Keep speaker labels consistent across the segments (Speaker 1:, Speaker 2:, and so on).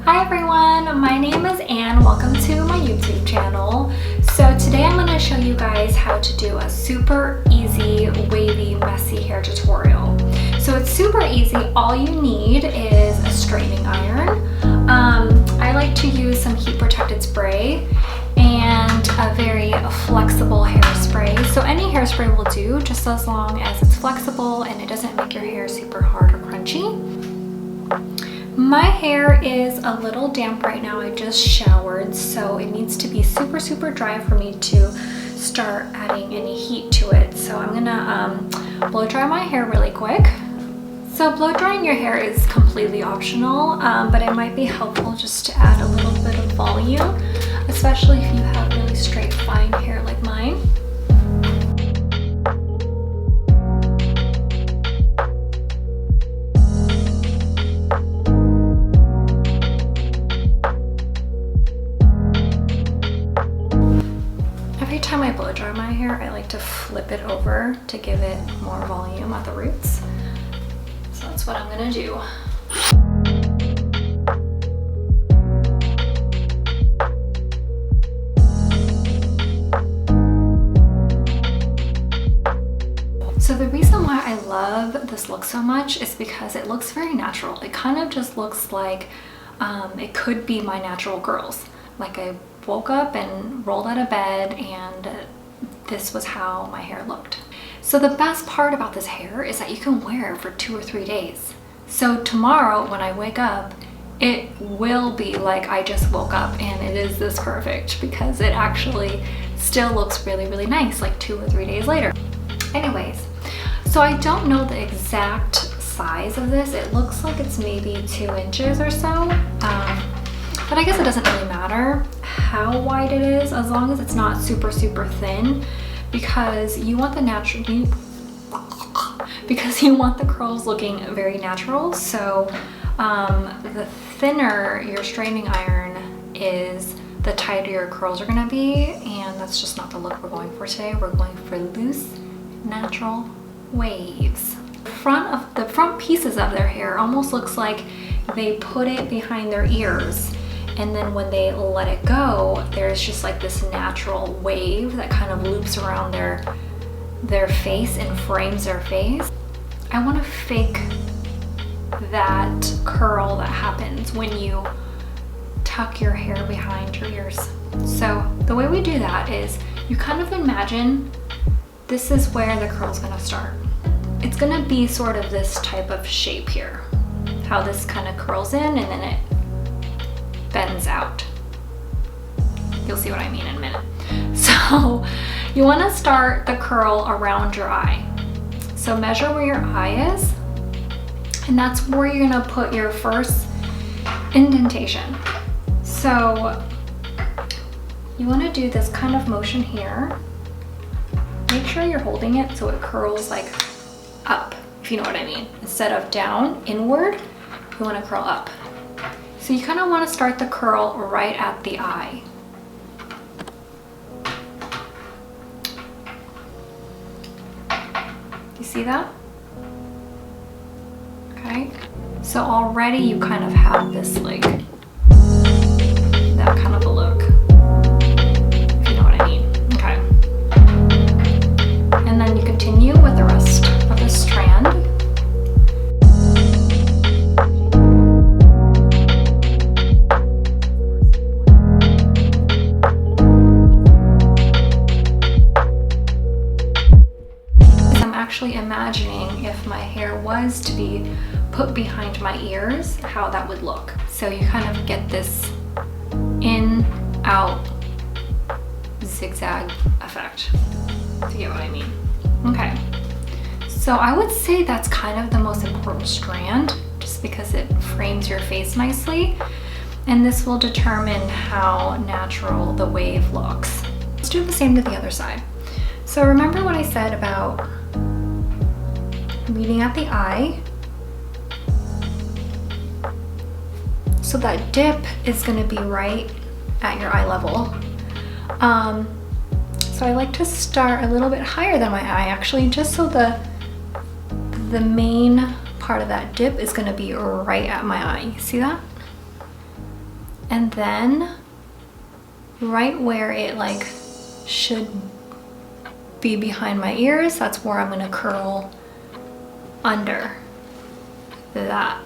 Speaker 1: Hi everyone, my name is Anne. Welcome to my YouTube channel. So today I'm going to show you guys how to do a super easy, wavy, messy hair tutorial. So it's super easy. All you need is a straightening iron. I like to use some heat protected spray and a very flexible hairspray. So any hairspray will do, just as long as it's flexible and it doesn't make your hair super hard or crunchy. My hair is a little damp right now. I just showered, so it needs to be super dry for me to start adding any heat to it. So I'm gonna blow dry my hair really quick. So blow drying your hair is completely optional, but it might be helpful just to add a little bit of volume, especially if you have really straight, fine hair like mine. Every time I blow dry my hair, I like to flip it over to give it more volume at the roots. So that's what I'm gonna do. So the reason why I love this look so much is because it looks very natural. It kind of just looks like it could be my natural curls. Like I woke up and rolled out of bed and this was how my hair looked. So the best part about this hair is that you can wear it for 2 or 3 days. So tomorrow when I wake up, it will be like I just woke up and it is this perfect because it actually still looks really nice like 2 or 3 days later. Anyways, so I don't know the exact size of this. It looks like it's maybe 2 inches or so. But I guess it doesn't really matter how wide it is as long as it's not super thin, because you want the curls looking very natural. So the thinner your straightening iron is, the tighter your curls are gonna be, and that's just not the look we're going for today. We're going for loose, natural waves. The front pieces of their hair almost looks like they put it behind their ears, and then when they let it go, there's just like this natural wave that kind of loops around their face and frames their face. I want to fake that curl that happens when you tuck your hair behind your ears. So the way we do that is you kind of imagine this is where the curl's gonna start. It's gonna be sort of this type of shape here, how this kind of curls in and then it bends out. You'll see what I mean in a minute. So you want to start the curl around your eye. So measure where your eye is, and that's where you're going to put your first indentation. So you want to do this kind of motion here. Make sure you're holding it so it curls like up, if you know what I mean. Instead of down, inward, you want to curl up. So you kind of want to start the curl right at the eye. You see that? Okay. So already you kind of have this like, that kind of a look, if you know what I mean. Okay. And then you continue with the rest of the strand. Actually imagining if my hair was to be put behind my ears, how that would look. So you kind of get this in, out, zigzag effect, if you get what I mean. Okay, so I would say that's kind of the most important strand, just because it frames your face nicely, and this will determine how natural the wave looks. Let's do the same to the other side. So remember what I said about meeting at the eye. So that dip is going to be right at your eye level. So I like to start a little bit higher than my eye actually, just so the main part of that dip is going to be right at my eye. You see that? And then right where it like should be behind my ears, that's where I'm gonna curl under that.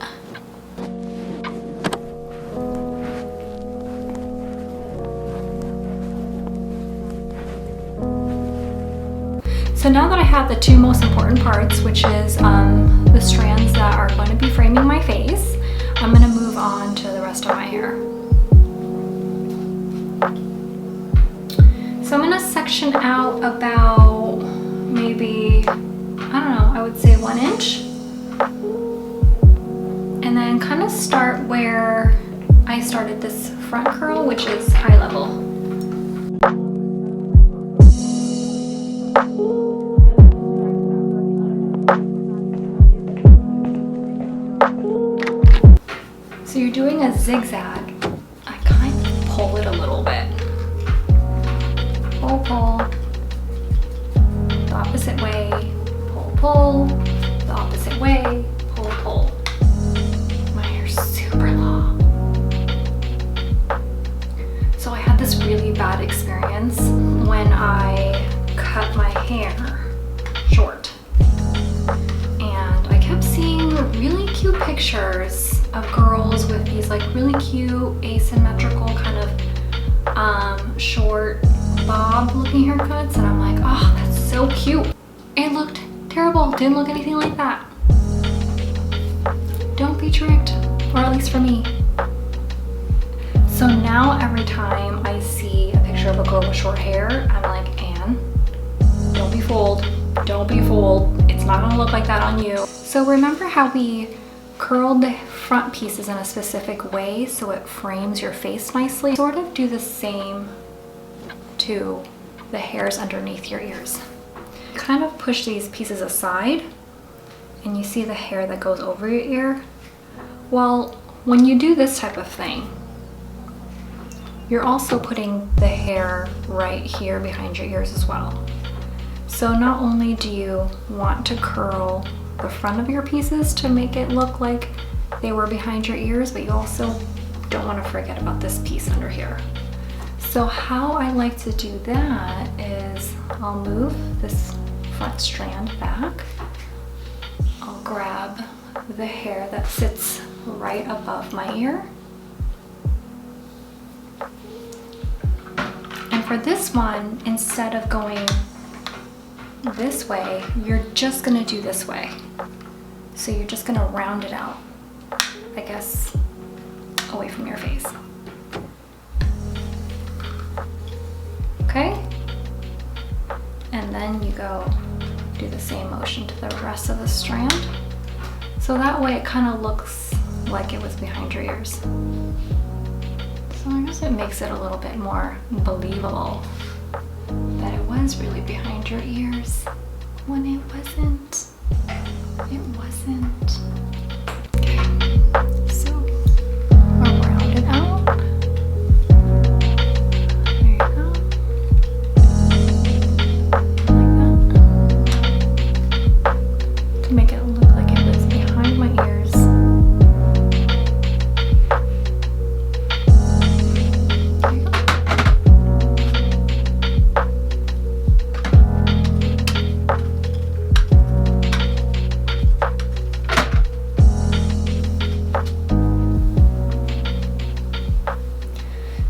Speaker 1: So now that I have the two most important parts, which is the strands that are going to be framing my face, I'm going to move on to the rest of my hair. So I'm going to section out about maybe, I don't know, I would say 1 inch. And then kind of start where I started this front curl, which is eye level. So you're doing a zigzag. I kind of pull it a little bit. Pull, pull. The opposite way. Pull, pull. The opposite way. Pull, pull. My hair's super long. So I had this really bad experience when I cut my hair short. And I kept seeing really cute pictures of girls with these like really cute asymmetrical kind of short bob looking haircuts, and I'm like, oh, that's so cute. It looked terrible. Didn't look anything like that. Don't be tricked, or at least for me. So now every time I see a picture of a girl with short hair, I'm like, Anne, don't be fooled. Don't be fooled. It's not gonna look like that on you. So remember how we curled the front pieces in a specific way so it frames your face nicely? Sort of do the same to the hairs underneath your ears. Kind of push these pieces aside and you see the hair that goes over your ear. Well, when you do this type of thing, you're also putting the hair right here behind your ears as well. So not only do you want to curl the front of your pieces to make it look like they were behind your ears, but you also don't want to forget about this piece under here. So how I like to do that is I'll move this front strand back. I'll grab the hair that sits right above my ear. And for this one, instead of going this way, you're just gonna do this way. So you're just gonna round it out, I guess, away from your face. Okay? And then you go do the same motion to the rest of the strand. So that way it kind of looks like it was behind your ears. So I guess it makes it a little bit more believable that it was really behind your ears when it wasn't. It wasn't. Okay, so I'll round it out. There you go. Like that. To make it look like it was behind my ears. There you go.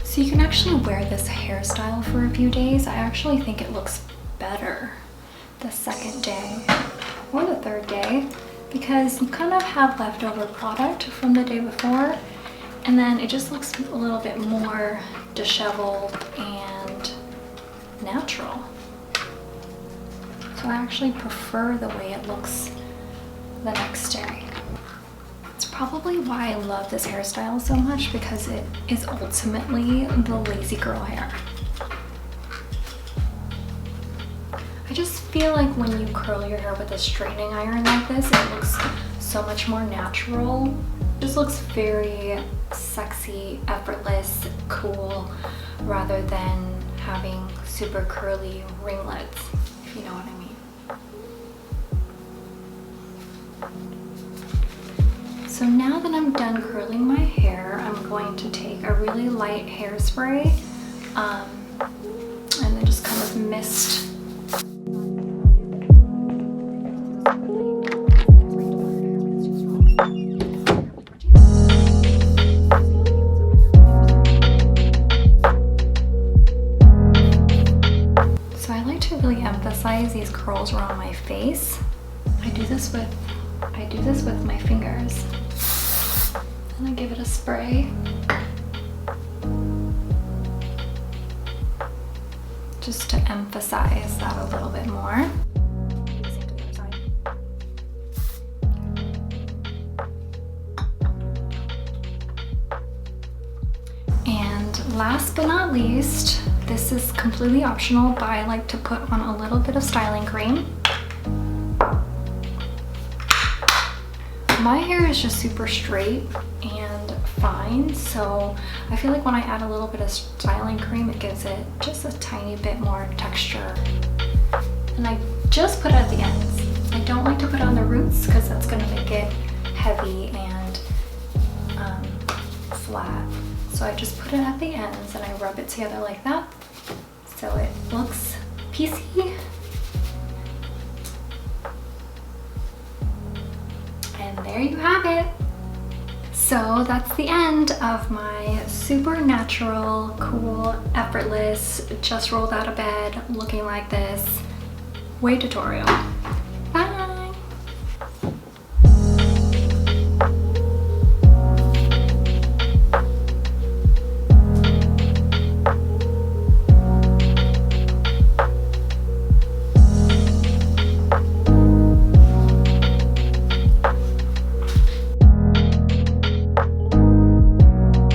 Speaker 1: So you can actually wear this hairstyle for a few days. I actually think it looks better the second day or the third day because you kind of have leftover product from the day before, and then it just looks a little bit more disheveled and natural. So I actually prefer the way it looks the next day. It's probably why I love this hairstyle so much, because it is ultimately the lazy girl hair. I just feel like when you curl your hair with a straightening iron like this, it looks so much more natural. It just looks very sexy, effortless, cool, rather than having super curly ringlets, if you know what I mean. So now that I'm done curling my hair, I'm going to take a really really light hairspray, and then just kind of mist. So I like to really emphasize these curls around my face. I do this with my fingers. And I give it a spray. Just to emphasize that a little bit more. And last but not least, this is completely optional, but I like to put on a little bit of styling cream. My hair is just super straight and fine, so I feel like when I add a little bit of styling cream, it gives it just a tiny bit more texture. And I just put it at the ends. I don't like to put it on the roots because that's going to make it heavy and flat. So I just put it at the ends and I rub it together like that, so it looks piecey. And there you have it. So that's the end of my super natural, cool, effortless, just rolled out of bed looking like this wave tutorial.